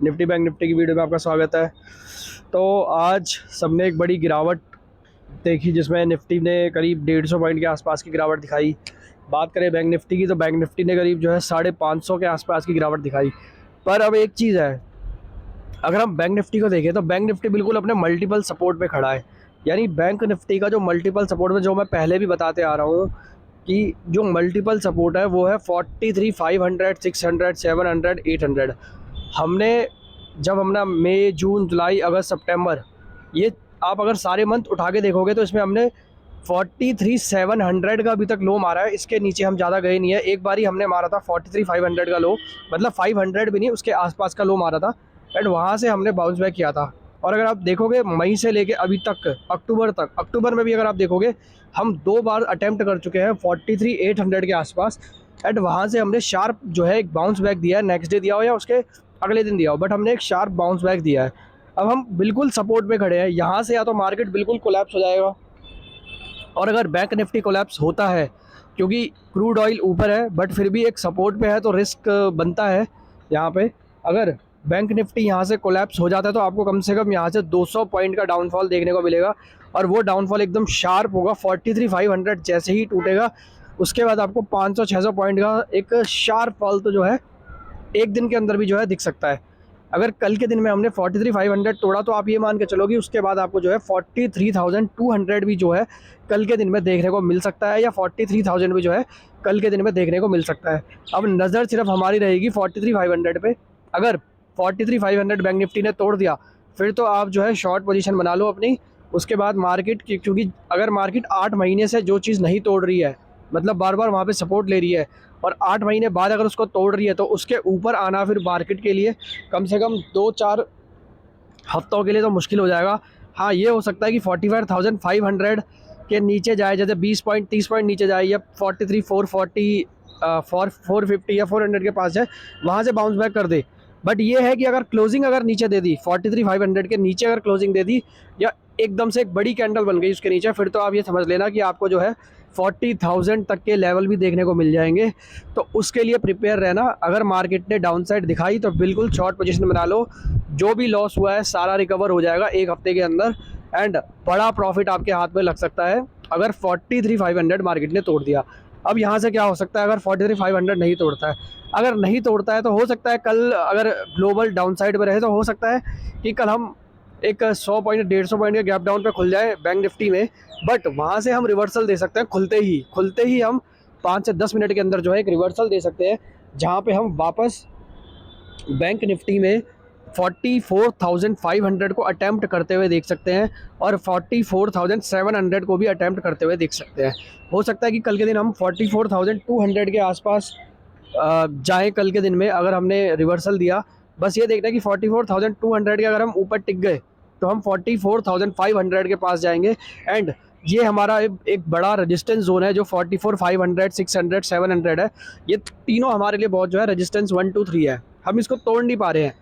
Nifty bank Nifty की video में आपका स्वागत है। तो आज सबने एक बड़ी गिरावट देखी जिसमें निफ्टी ने करीब 150 पॉइंट के आसपास की गिरावट दिखाई। बात करें बैंक निफ्टी की तो बैंक निफ्टी ने करीब जो है 550 के आसपास की गिरावट दिखाई। पर अब एक चीज़ है, अगर हम बैंक निफ्टी को देखें तो बैंक निफ्टी बिल्कुल अपने मल्टीपल सपोर्ट पे खड़ा है। यानी बैंक निफ्टी का जो मल्टीपल सपोर्ट में, जो मैं पहले भी बताते आ रहा हूँ कि जो मल्टीपल सपोर्ट है वो है 43, 500, 600, 700, 800। हमने जब हमने मई, जून, जुलाई, अगस्त, सितंबर, ये आप अगर सारे मंथ उठा के देखोगे तो इसमें हमने 43, 700 का अभी तक लो मारा है। इसके नीचे हम ज़्यादा गए नहीं है। एक बार ही हमने मारा था 43, 500 का लो, मतलब 500 भी नहीं, उसके आसपास का लो मारा था एंड वहाँ से हमने बाउंस बैक किया था। और अगर आप देखोगे मई से लेके अभी तक अक्टूबर तक, अक्टूबर में भी अगर आप देखोगे हम 2 बार अटेम्प्ट कर चुके हैं 43, 800 के आसपास एंड वहाँ से हमने शार्प जो है एक बाउंस बैक दिया है। नेक्स्ट डे दिया हो या उसके अगले दिन दिया हो, बट हमने एक शार्प बाउंस बैक दिया है। अब हम बिल्कुल सपोर्ट पे खड़े हैं। यहाँ से या तो मार्केट बिल्कुल कोलैप्स हो जाएगा, और अगर बैंक निफ्टी कोलैप्स होता है, क्योंकि क्रूड ऑयल ऊपर है बट फिर भी एक सपोर्ट पे है तो रिस्क बनता है यहाँ पे। अगर बैंक निफ्टी यहाँ से कोलैप्स हो जाता है तो आपको कम से कम यहाँ से 200 पॉइंट का डाउनफॉल देखने को मिलेगा, और वो डाउनफॉल एकदम शार्प होगा। 43, 500 जैसे ही टूटेगा उसके बाद आपको 500, 600 पॉइंट का एक शार्प फॉल तो जो है एक दिन के अंदर भी जो है दिख सकता है। अगर कल के दिन में हमने 43, 500 तोड़ा तो आप ये मान के चलो कि उसके बाद आपको जो है 43,200 भी जो है कल के दिन में देखने को मिल सकता है, या 43,000 भी जो है कल के दिन में देखने को मिल सकता है। अब नज़र सिर्फ हमारी रहेगी 43, 500 पे। अगर 43, 500 बैंक निफ्टी ने तोड़ दिया फिर तो आप जो है शॉर्ट पोजीशन बना लो अपनी। उसके बाद मार्केट की, क्योंकि अगर मार्केट 8 महीने से जो चीज़ नहीं तोड़ रही है, मतलब बार बार वहाँ पे सपोर्ट ले रही है, और 8 महीने बाद अगर उसको तोड़ रही है तो उसके ऊपर आना फिर मार्केट के लिए कम से कम 2-4 हफ्तों के लिए तो मुश्किल हो जाएगा। हाँ, ये हो सकता है कि 45,500 के नीचे जाए, जैसे 20 पॉइंट 30 पॉइंट नीचे जाए, या 43, 440, 450 या 400 के पास जाए, वहाँ से बाउंस बैक कर दे। बट ये है कि अगर क्लोजिंग अगर नीचे दे दी 43, 500 के नीचे अगर क्लोजिंग दे दी, या एकदम से एक बड़ी कैंडल बन गई उसके नीचे, फिर तो आप ये समझ लेना कि आपको जो है 40,000 तक के लेवल भी देखने को मिल जाएंगे। तो उसके लिए प्रिपेयर रहना। अगर मार्केट ने डाउन साइड दिखाई तो बिल्कुल शॉर्ट पोजीशन बना लो। जो भी लॉस हुआ है सारा रिकवर हो जाएगा एक हफ्ते के अंदर, एंड बड़ा प्रॉफिट आपके हाथ में लग सकता है अगर 43, 500 मार्केट ने तोड़ दिया। अब यहाँ से क्या हो सकता है अगर 43, 500 नहीं तोड़ता है? अगर नहीं तोड़ता है तो हो सकता है कल अगर ग्लोबल डाउन साइड पर रहे तो हो सकता है कि कल हम एक 100 पॉइंट, 150 पॉइंट के गैप डाउन पे खुल जाए बैंक निफ्टी में, बट वहाँ से हम रिवर्सल दे सकते हैं। खुलते ही हम 5 से 10 मिनट के अंदर जो है एक रिवर्सल दे सकते हैं, जहाँ पे हम वापस बैंक निफ्टी में 44,500 को अटैम्प्ट करते हुए देख सकते हैं, और 44,700 को भी अटैम्प्ट करते हुए देख सकते हैं। हो सकता है कि कल के दिन हम 44,200 के आसपास जाए कल के दिन में, अगर हमने रिवर्सल दिया। बस ये देखना है कि 44,200 के अगर हम ऊपर टिक गए तो हम 44,500 के पास जाएंगे, एंड ये हमारा एक बड़ा रेजिस्टेंस जोन है जो 44, 500, 600, 700 है। ये तीनों हमारे लिए बहुत जो है रेजिस्टेंस 1, 2, 3 है। हम इसको तोड़ नहीं पा रहे हैं।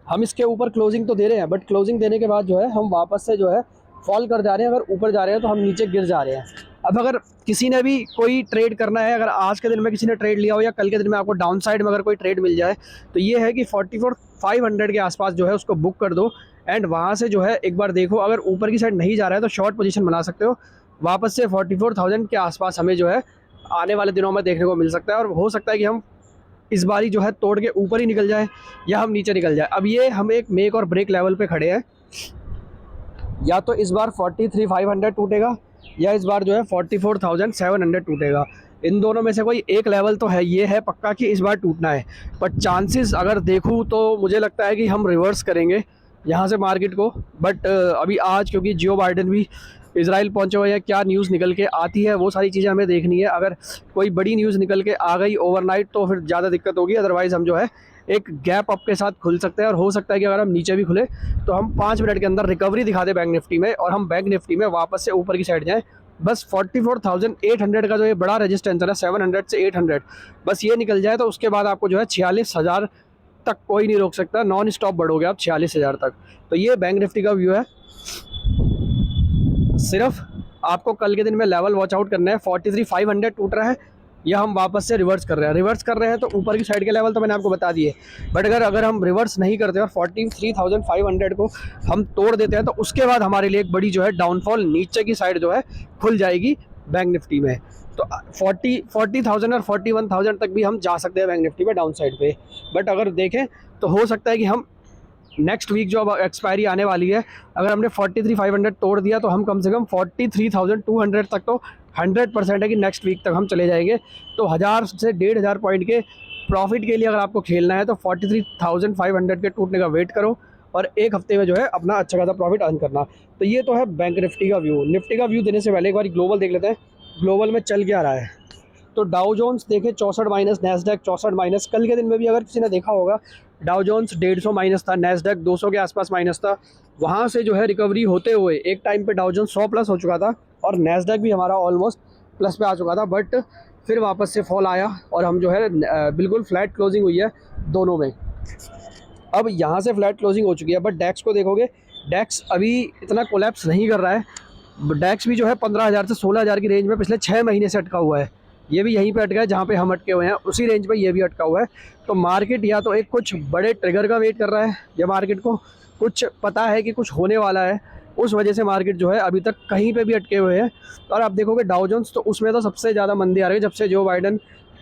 हम इसके ऊपर क्लोजिंग तो दे रहे हैं, बट क्लोजिंग देने के बाद जो है हम वापस से जो है फॉल कर जा रहे हैं। अगर ऊपर जा रहे हैं तो हम नीचे गिर जा रहे हैं। अब अगर किसी ने भी कोई ट्रेड करना है, अगर आज के दिन में किसी ने ट्रेड लिया हो या कल के दिन में आपको डाउन साइड में अगर कोई ट्रेड मिल जाए, तो ये है कि 44,500 के आसपास जो है उसको बुक कर दो, एंड वहाँ से जो है एक बार देखो। अगर ऊपर की साइड नहीं जा रहा है तो शॉर्ट पोजीशन बना सकते हो। वापस से 44,000 के आसपास हमें जो है आने वाले दिनों में देखने को मिल सकता है, और हो सकता है कि हम इस बारी जो है तोड़ के ऊपर ही निकल जाए या हम नीचे निकल जाए। अब ये हम एक मेक और ब्रेक लेवल पे खड़े हैं। या तो इस बार 43,500 टूटेगा, या इस बार जो है 44,700 टूटेगा। इन दोनों में से कोई एक लेवल तो है, ये है पक्का कि इस बार टूटना है। बट चांसेस अगर देखूँ तो मुझे लगता है कि हम रिवर्स करेंगे यहाँ से मार्केट को। बट अभी आज क्योंकि जियो बाइडेन भी इजराइल पहुंचे हुए हैं, क्या न्यूज़ निकल के आती है वो सारी चीज़ें हमें देखनी है। अगर कोई बड़ी न्यूज़ निकल के आ गई ओवरनाइट तो फिर ज़्यादा दिक्कत होगी। अदरवाइज़ हम जो है एक गैप अप के साथ खुल सकते हैं, और हो सकता है कि अगर हम नीचे भी खुले तो हम 5 मिनट के अंदर रिकवरी दिखा दें बैंक निफ्टी में, और हम बैंक निफ्टी में वापस से ऊपर की साइड जाएँ। बस 44,800 का जो ये बड़ा रेजिस्टेंस है ना, 700 से 800, बस ये निकल जाए तो उसके बाद आपको जो है 46,000 तक कोई नहीं रोक सकता। नॉन स्टॉप बढ़ोगे आप 46,000 तक। तो ये बैंक निफ्टी का व्यू है। सिर्फ आपको कल के दिन में लेवल वॉच आउट करना है। 43,500 टूट रहा है, या हम वापस से रिवर्स कर रहे हैं। रिवर्स कर रहे हैं तो ऊपर की साइड के लेवल तो मैंने आपको बता दिए, बट अगर हम रिवर्स नहीं करते और 43,500 को हम तोड़ देते हैं तो उसके बाद हमारे लिए एक बड़ी जो है डाउनफॉल नीचे की साइड जो है खुल जाएगी बैंक निफ्टी में। तो 40,000 और 41,000 तक भी हम जा सकते हैं बैंक निफ्टी में डाउन साइड पे। बट अगर देखें तो हो सकता है कि हम नेक्स्ट वीक जो अब एक्सपायरी आने वाली है, अगर हमने 43,500 तोड़ दिया तो हम कम से कम 43,200 तक तो 100% है कि नेक्स्ट वीक तक हम चले जाएंगे। तो 1000 से 1,500 पॉइंट के प्रॉफिट के लिए अगर आपको खेलना है तो 43,500 के टूटने का वेट करो और एक हफ्ते में जो है अपना अच्छा खासा प्रॉफिट अर्न करना। तो ये तो है बैंक निफ्टी का व्यू। निफ्टी का व्यू देने से पहले एक बार ग्लोबल देख लेते हैं, ग्लोबल में चल क्या रहा है। तो डाउ जोन्स देखे 64 माइनस, नैस्डैक 64 माइनस। कल के दिन में भी अगर किसी ने देखा होगा डाउ जोन्स 150 माइनस था, नैस्डैक 200 के आसपास माइनस था। वहाँ से जो है रिकवरी होते हुए एक टाइम पे डाउ जोन्स 100 प्लस हो चुका था और नैस्डैक भी हमारा ऑलमोस्ट प्लस पे आ चुका था, बट फिर वापस से फॉल आया और हम जो है बिल्कुल फ्लैट क्लोजिंग हुई है दोनों में। अब यहाँ से फ्लैट क्लोजिंग हो चुकी है, बट डैक्स को देखोगे, डैक्स अभी इतना कोलैप्स नहीं कर रहा है। डैक्स भी जो है 15,000 से 16,000 की रेंज में पिछले 6 महीने से अटका हुआ है। ये भी यहीं पे अटका है जहाँ पे हम अटके हुए हैं, उसी रेंज पे ये भी अटका हुआ है। तो मार्केट या तो एक कुछ बड़े ट्रिगर का वेट कर रहा है, या मार्केट को कुछ पता है कि कुछ होने वाला है, उस वजह से मार्केट जो है अभी तक कहीं पे भी अटके हुए हैं। और आप देखोगे डाउ जोन्स, तो उसमें तो सबसे ज़्यादा मंदी आ रही है जब से जो बाइडन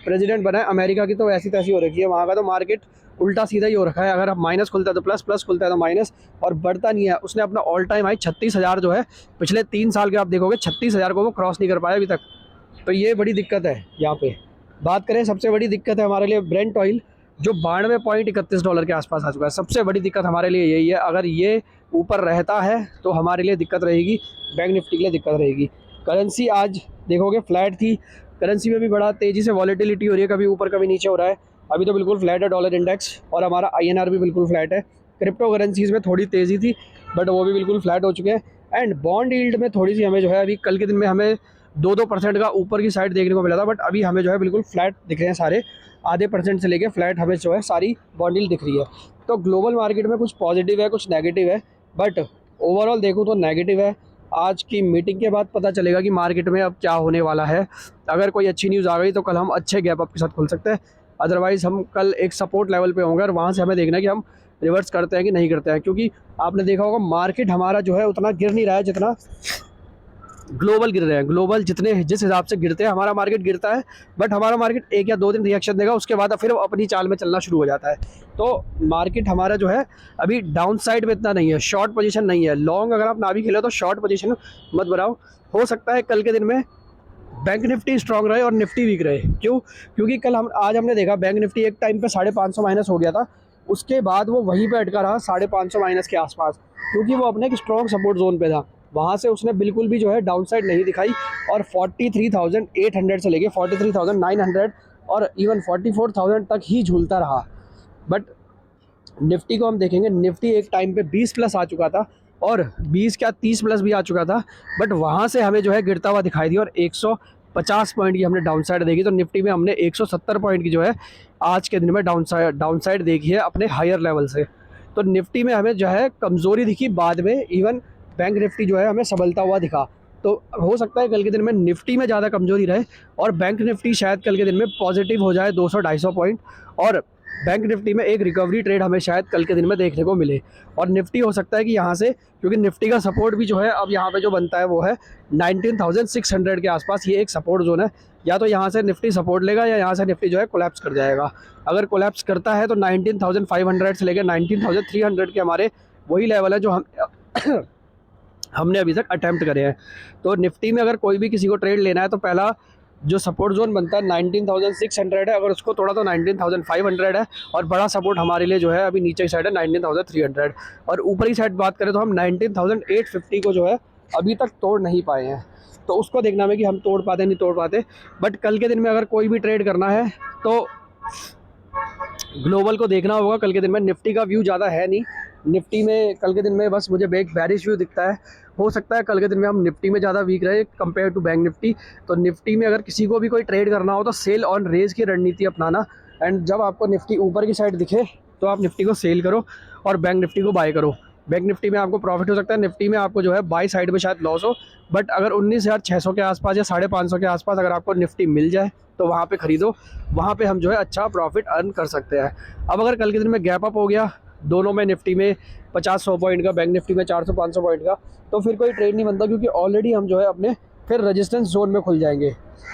प्रेसिडेंट बना है अमेरिका की। तो ऐसी तैसी हो रखी है, वहाँ का तो मार्केट उल्टा सीधा ही हो रखा है। अगर आप माइनस खुलता है तो प्लस, प्लस खुलता है तो माइनस, और बढ़ता नहीं है। उसने अपना ऑल टाइम हाई 36,000 जो है पिछले 3 साल के आप देखोगे 36,000 को वो क्रॉस नहीं कर पाया अभी तक। तो ये बड़ी दिक्कत है यहाँ पे। बात करें सबसे बड़ी दिक्कत है हमारे लिए ब्रेंट ऑयल, जो $92.31 के आसपास आ चुका है। सबसे बड़ी दिक्कत हमारे लिए यही है। अगर ये ऊपर रहता है तो हमारे लिए दिक्कत रहेगी, बैंक निफ्टी के लिए दिक्कत रहेगी। करेंसी आज देखोगे फ्लैट थी, करेंसी में भी बड़ा तेज़ी से वॉलेटिलिटी हो रही है, कभी ऊपर कभी नीचे हो रहा है। अभी तो बिल्कुल फ्लैट है डॉलर इंडेक्स, और हमारा INR भी बिल्कुल फ्लैट है। क्रिप्टो करेंसीज़ में थोड़ी तेज़ी थी, बट वो भी बिल्कुल फ्लैट हो चुके हैं। एंड बॉन्ड यील्ड में थोड़ी सी हमें जो है अभी कल के दिन में हमें 2% का ऊपर की साइड देखने को मिला था, बट अभी हमें जो है बिल्कुल फ्लैट दिख रहे हैं सारे, आधे % से लेके फ्लैट हमें जो है सारी बॉन्ड यील्ड दिख रही है। तो ग्लोबल मार्केट में कुछ पॉजिटिव है, कुछ नेगेटिव है, बट ओवरऑल देखूँ तो नेगेटिव है। आज की मीटिंग के बाद पता चलेगा कि मार्केट में अब क्या होने वाला है। अगर कोई अच्छी न्यूज़ आ गई तो कल हम अच्छे गैप अप के साथ खुल सकते हैं, अदरवाइज़ हम कल एक सपोर्ट लेवल पे होंगे और वहाँ से हमें देखना है कि हम रिवर्स करते हैं कि नहीं करते हैं। क्योंकि आपने देखा होगा मार्केट हमारा जो है उतना गिर नहीं रहा है जितना ग्लोबल गिर रहे हैं। ग्लोबल जिस हिसाब से गिरते हैं हमारा मार्केट गिरता है, बट हमारा मार्केट 1 या 2 दिन रिएक्शन देगा, उसके बाद फिर अपनी चाल में चलना शुरू हो जाता है। तो मार्केट हमारा जो है अभी डाउन साइड में इतना नहीं है, शॉर्ट पोजीशन नहीं है। लॉन्ग अगर आप ना भी खेलो तो शॉर्ट पोजीशन मत बनाओ। हो सकता है कल के दिन में बैंक निफ्टी स्ट्रांग रहे और निफ्टी वीक रहे। क्यों? क्योंकि आज हमने देखा बैंक निफ्टी एक टाइम पे 550 माइनस हो गया था, उसके बाद वो वहीं पे अटका रहा 550 माइनस के आसपास, क्योंकि वो अपने एक स्ट्रॉन्ग सपोर्ट जोन पे था। वहाँ से उसने बिल्कुल भी जो है डाउन साइड नहीं दिखाई, और 43,800 से लेके 43,900 और इवन 44,000 तक ही झूलता रहा। बट निफ्टी को हम देखेंगे, निफ्टी एक टाइम पे 20 प्लस आ चुका था, और 20 क्या 30 प्लस भी आ चुका था, बट वहाँ से हमें जो है गिरता हुआ दिखाई दिया और 150 पॉइंट की हमने डाउन साइड देखी। तो निफ्टी में हमने 170 पॉइंट की जो है आज के दिन में डाउन साइड देखी है अपने हायर लेवल से। तो निफ्टी में हमें जो है कमज़ोरी दिखी, बाद में इवन बैंक निफ्टी जो है हमें संभलता हुआ दिखा। तो हो सकता है कल के दिन में निफ्टी में ज़्यादा कमज़ोरी रहे और बैंक निफ्टी शायद कल के दिन में पॉजिटिव हो जाए 200-250 पॉइंट, और बैंक निफ्टी में एक रिकवरी ट्रेड हमें शायद कल के दिन में देखने को मिले। और निफ्टी हो सकता है कि यहाँ से, क्योंकि निफ्टी का सपोर्ट भी जो है अब यहाँ पे जो बनता है वो है 19,600 के आसपास। ये एक सपोर्ट जोन है, या तो यहाँ से निफ्टी सपोर्ट लेगा या यहाँ से निफ्टी जो है कोलैप्स कर जाएगा। अगर कोलैप्स करता है तो 19,500 से लेकर 19,300 के हमारे वही लेवल है जो हमने अभी तक अटैम्प्ट करे हैं। तो निफ्टी में अगर कोई भी किसी को ट्रेड लेना है तो पहला जो सपोर्ट जोन बनता है 19,600 है, अगर उसको तोड़ा तो 19,500 है, और बड़ा सपोर्ट हमारे लिए जो है अभी नीचे की साइड है 19,300, और ऊपर की साइड बात करें तो हम 19,850 को जो है अभी तक तोड़ नहीं पाए हैं। तो उसको देखना है कि हम तोड़ पाते नहीं तोड़ पाते। बट कल के दिन में अगर कोई भी ट्रेड करना है तो ग्लोबल को देखना होगा। कल के दिन में निफ्टी का व्यू ज़्यादा है नहीं, निफ्टी में कल के दिन में बस मुझे एक बैरिश व्यू दिखता है। हो सकता है कल के दिन में हम निफ्टी में ज़्यादा वीक रहे कंपेयर टू बैंक निफ्टी। तो निफ्टी में अगर किसी को भी कोई ट्रेड करना हो तो सेल ऑन रेज की रणनीति अपनाना, एंड जब आपको निफ्टी ऊपर की साइड दिखे तो आप निफ्टी को सेल करो और बैंक निफ्टी को बाय करो। बैंक निफ्टी में आपको प्रॉफिट हो सकता है, निफ्टी में आपको जो है बाई साइड में शायद लॉस हो, बट अगर 19,600 के आसपास या 550 के आसपास अगर आपको निफ्टी मिल जाए तो वहाँ पे ख़रीदो, वहाँ पे हम जो है अच्छा प्रॉफिट अर्न कर सकते हैं। अब अगर कल के दिन में गैप अप हो गया दोनों में, निफ्टी में 50-100 पॉइंट का, बैंक निफ्टी में 400-500 पॉइंट का, तो फिर कोई ट्रेड नहीं बनता, क्योंकि ऑलरेडी हम जो है अपने फिर रेजिस्टेंस जोन में खुल जाएंगे।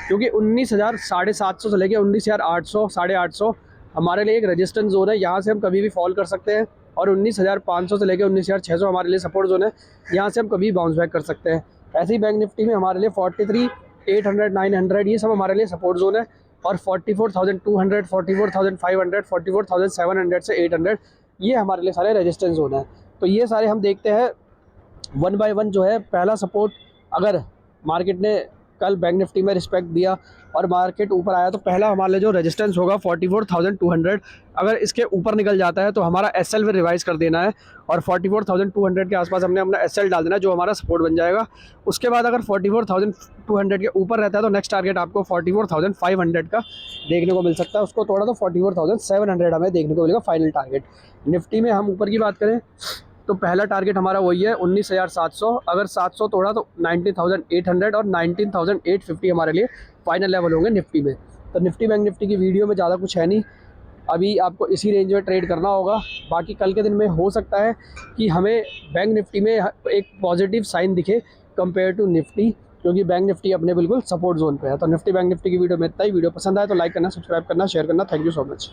क्योंकि 19,750 से लेके 19,800 850 हमारे लिए एक रेजिस्टेंस जोन है, यहाँ से हम कभी भी फॉल कर सकते हैं, और 19,500 से लेकर 19,600 हमारे लिए सपोर्ट जोन है, यहाँ से हम कभी बाउंस बैक कर सकते हैं। ऐसे ही बैंक निफ्टी में हमारे लिए 43,800 900 ये सब हमारे लिए सपोर्ट जोन है, और 44,200 44,500 44,700 से 800 ये हमारे लिए सारे रेजिस्टेंस जोन है। तो ये सारे हम देखते हैं वन बाय वन। जो है पहला सपोर्ट, अगर मार्केट ने कल बैंक निफ्टी में रिस्पेक्ट दिया और मार्केट ऊपर आया, तो पहला हमारे लिए जो रेजिस्टेंस होगा 44,200, अगर इसके ऊपर निकल जाता है तो हमारा एसएल भी रिवाइज कर देना है, और 44,200 के आसपास हमने अपना एसएल डाल देना है, जो हमारा सपोर्ट बन जाएगा। उसके बाद अगर 44,200 के ऊपर रहता है तो नेक्स्ट टारगेट आपको 44,500 का देखने को मिल सकता है, उसको तोड़ा तो 44,700 हमें देखने को मिलेगा फाइनल टारगेट। निफ्टी में हम ऊपर की बात करें तो पहला टारगेट हमारा वही है 19,700, अगर 700 तोड़ा तो 19,800 और 19,850 हमारे लिए फाइनल लेवल होंगे निफ्टी में। तो निफ्टी बैंक निफ्टी की वीडियो में ज़्यादा कुछ है नहीं, अभी आपको इसी रेंज में ट्रेड करना होगा। बाकी कल के दिन में हो सकता है कि हमें बैंक निफ्टी में एक पॉजिटिव साइन दिखे कंपेयर टू निफ्टी, क्योंकि बैंक निफ्टी अपने बिल्कुल सपोर्ट जोन पे है। तो निफ्टी बैंक निफ्टी की वीडियो में इतना ही। वीडियो पसंद आए तो लाइक करना, सब्सक्राइब करना, शेयर करना। Thank you so much.